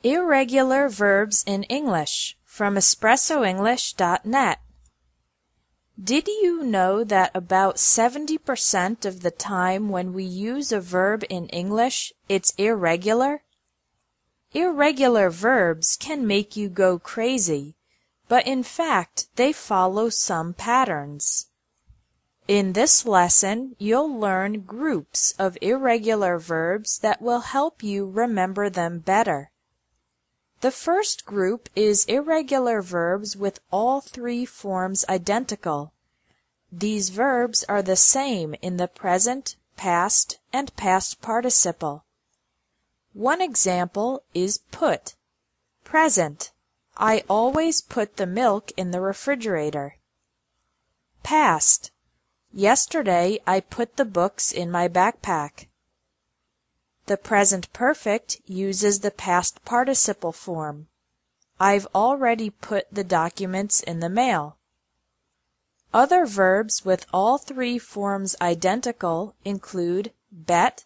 Irregular verbs in English from EspressoEnglish.net. Did you know that about 70% of the time when we use a verb in English, it's irregular? Irregular verbs can make you go crazy, but in fact, they follow some patterns. In this lesson, you'll learn groups of irregular verbs that will help you remember them better. The first group is irregular verbs with all three forms identical. These verbs are the same in the present, past, and past participle. One example is put. Present. I always put the milk in the refrigerator. Past. Yesterday I put the books in my backpack. The present perfect uses the past participle form. I've already put the documents in the mail. Other verbs with all three forms identical include bet,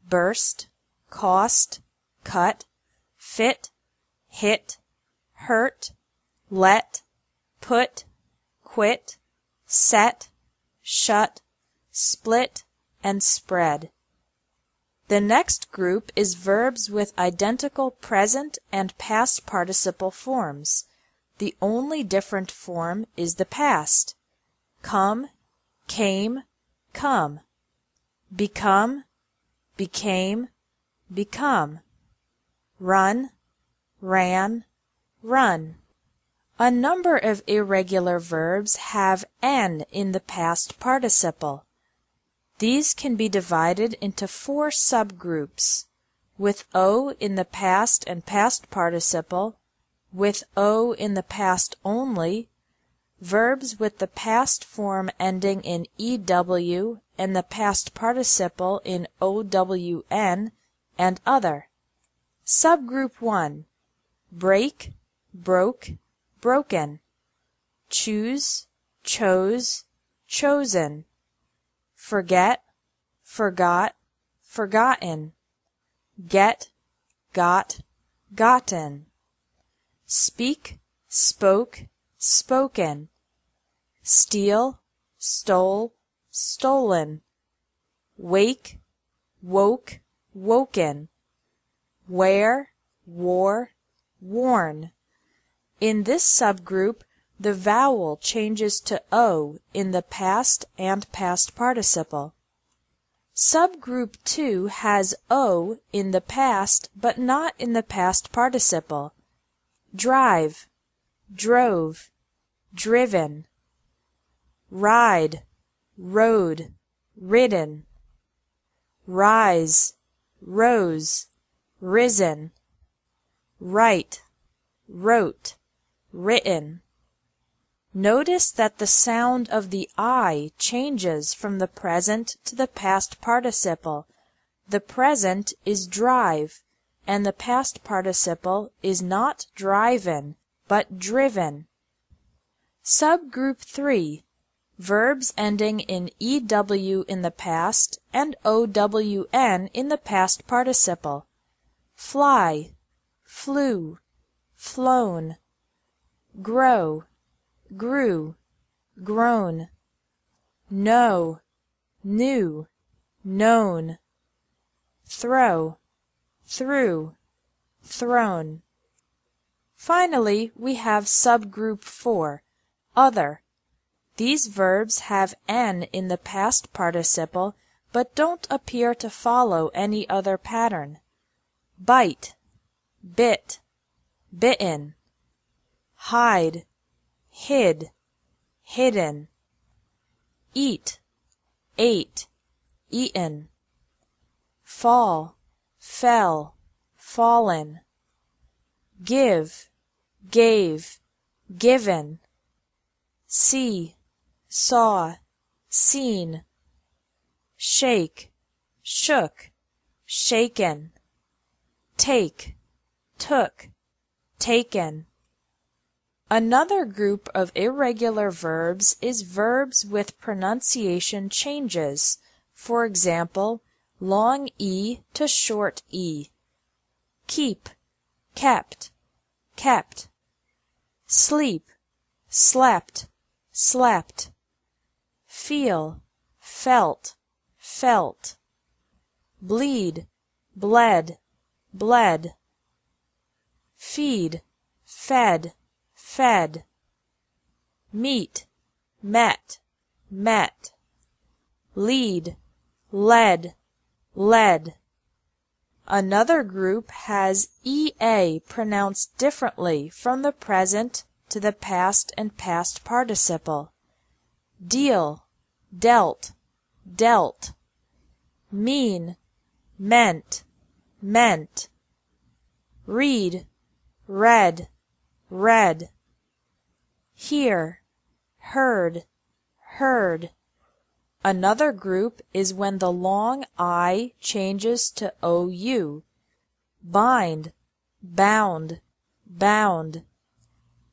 burst, cost, cut, fit, hit, hurt, let, put, quit, set, shut, split, and spread. The next group is verbs with identical present and past participle forms. The only different form is the past. Come, came, come. Become, became, become. Run, ran, run. A number of irregular verbs have n in the past participle. These can be divided into 4 subgroups, with o in the past and past participle, with o in the past only, verbs with the past form ending in ew and the past participle in own, and other. Subgroup 1. Break, broke, broken. Choose, chose, chosen. Forget, forgot, forgotten. Get, got, gotten. Speak, spoke, spoken. Steal, stole, stolen. Wake, woke, woken. Wear, wore, worn. In this subgroup, the vowel changes to o in the past and past participle. Subgroup 2 has o in the past but not in the past participle. Drive, drove, driven. Ride, rode, ridden. Rise, rose, risen. Write, wrote, written. Notice that the sound of the I changes from the present to the past participle. The present is drive, and the past participle is not driven, but driven. Subgroup 3. Verbs ending in EW in the past and OWN in the past participle. Fly, flew, flown. Grow, grew, grown. Know, knew, known. Throw, threw, thrown. Finally, we have subgroup 4, other. These verbs have n in the past participle, but don't appear to follow any other pattern. Bite, bit, bitten. Hide, hid, hidden. Eat, ate, eaten. Fall, fell, fallen. Give, gave, given. See, saw, seen. Shake, shook, shaken. Take, took, taken. Another group of irregular verbs is verbs with pronunciation changes. For example, long E to short E. Keep, kept, kept. Sleep, slept, slept. Feel, felt, felt. Bleed, bled, bled. Feed, fed, fed. Meet, met, met. Lead, led, led. Another group has EA pronounced differently from the present to the past and past participle. Deal, dealt, dealt. Mean, meant, meant. Read, read, read. Hear, heard, heard. Another group is when the long I changes to OU. Bind, bound, bound.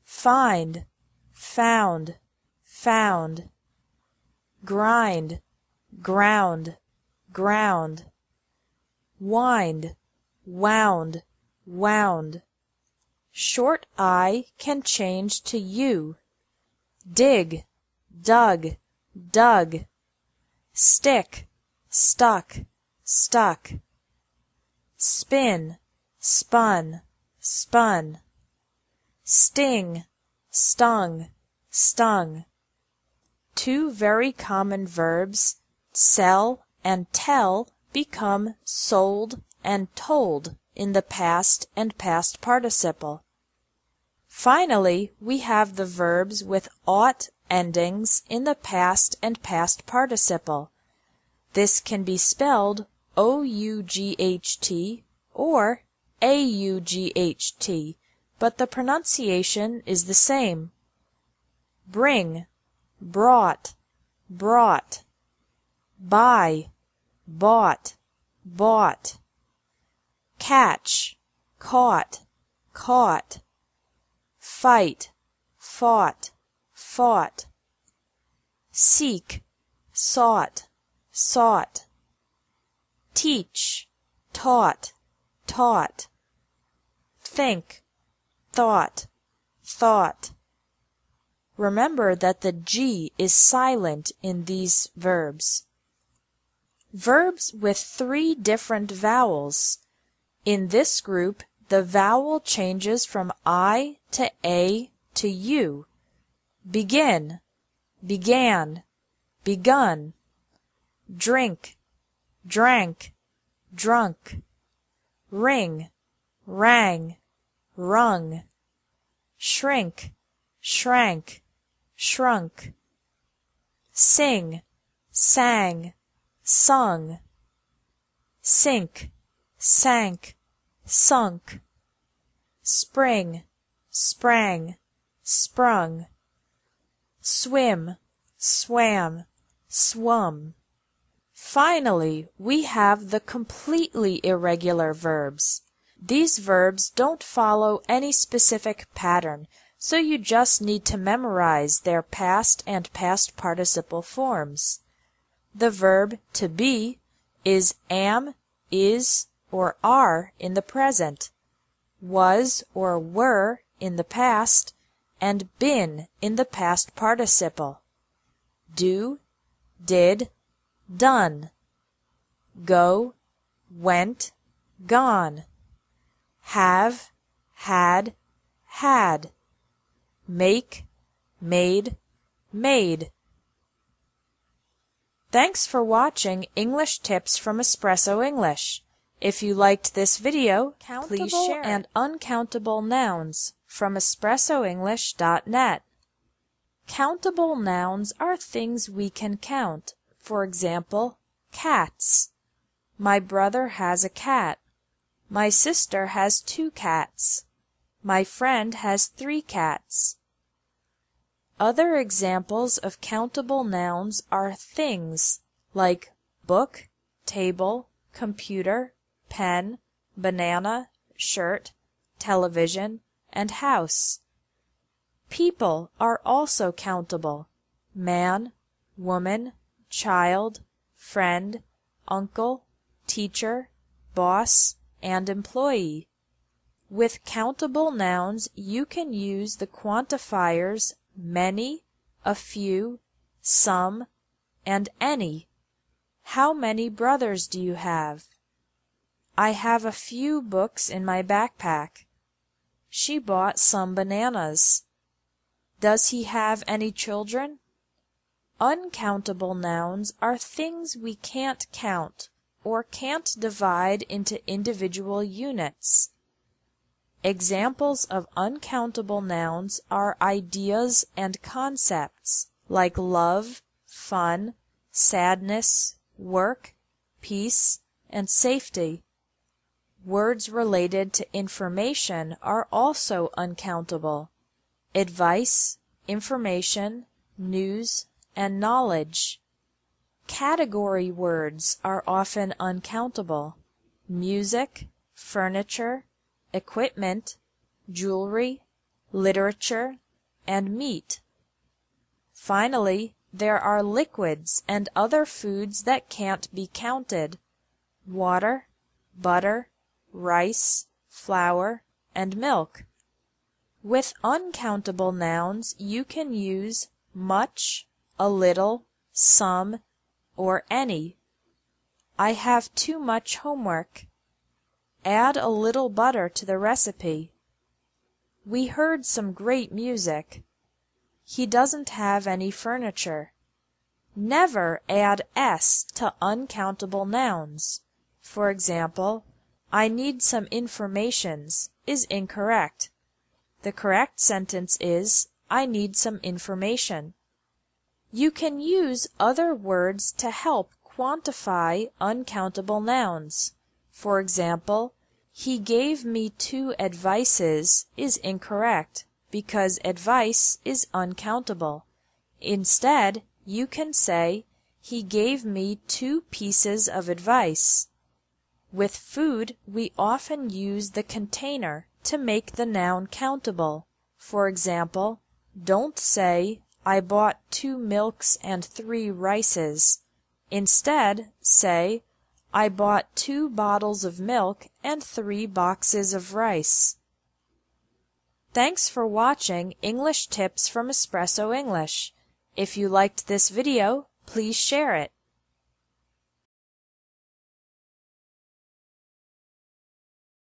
Find, found, found. Grind, ground, ground. Wind, wound, wound. Short I can change to U. Dig, dug, dug. Stick, stuck, stuck. Spin, spun, spun. Sting, stung, stung. Two very common verbs, sell and tell, become sold and told in the past and past participle. Finally, we have the verbs with ought endings in the past and past participle. This can be spelled O-U-G-H-T or A-U-G-H-T, but the pronunciation is the same. Bring, brought, brought. Buy, bought, bought. Catch, caught, caught. Fight, fought, fought. Seek, sought, sought. Teach, taught, taught. Think, thought, thought. Remember that the G is silent in these verbs. Verbs with 3 different vowels. In this group, the vowel changes from I to A to U. Begin, began, begun. Drink, drank, drunk. Ring, rang, rung. Shrink, shrank, shrunk. Sing, sang, sung. Sink, sank, sunk. Spring, sprang, sprung. Swim, swam, swum. Finally, we have the completely irregular verbs. These verbs don't follow any specific pattern, so you just need to memorize their past and past participle forms. The verb to be is am, is, or are in the present, was or were in the past, and been in the past participle. Do, did, done. Go, went, gone. Have, had, had. Make, made, made. Thanks for watching English Tips from Espresso English. If you liked this video, please share and uncountable nouns from espressoenglish.net. Countable nouns are things we can count. For example, cats. My brother has a cat. My sister has 2 cats. My friend has 3 cats. Other examples of countable nouns are things like book, table, computer, pen, banana, shirt, television, and house. People are also countable: man, woman, child, friend, uncle, teacher, boss, and employee. With countable nouns, you can use the quantifiers many, a few, some, and any. How many brothers do you have? I have a few books in my backpack. She bought some bananas. Does he have any children? Uncountable nouns are things we can't count or can't divide into individual units. Examples of uncountable nouns are ideas and concepts like love, fun, sadness, work, peace, and safety. Words related to information are also uncountable. Advice, information, news, and knowledge. Category words are often uncountable. Music, furniture, equipment, jewelry, literature, and meat. Finally, there are liquids and other foods that can't be counted. Water, butter, rice, flour, and milk. With uncountable nouns, you can use much, a little, some, or any. I have too much homework. Add a little butter to the recipe. We heard some great music. He doesn't have any furniture. Never add s to uncountable nouns. For example, I need some informations is incorrect. The correct sentence is, I need some information. You can use other words to help quantify uncountable nouns. For example, he gave me 2 advices is incorrect because advice is uncountable. Instead, you can say, he gave me 2 pieces of advice. With food, we often use the container to make the noun countable. For example, don't say, I bought 2 milks and 3 rices. Instead, say, I bought 2 bottles of milk and 3 boxes of rice. Thanks for watching English Tips from Espresso English. If you liked this video, please share it.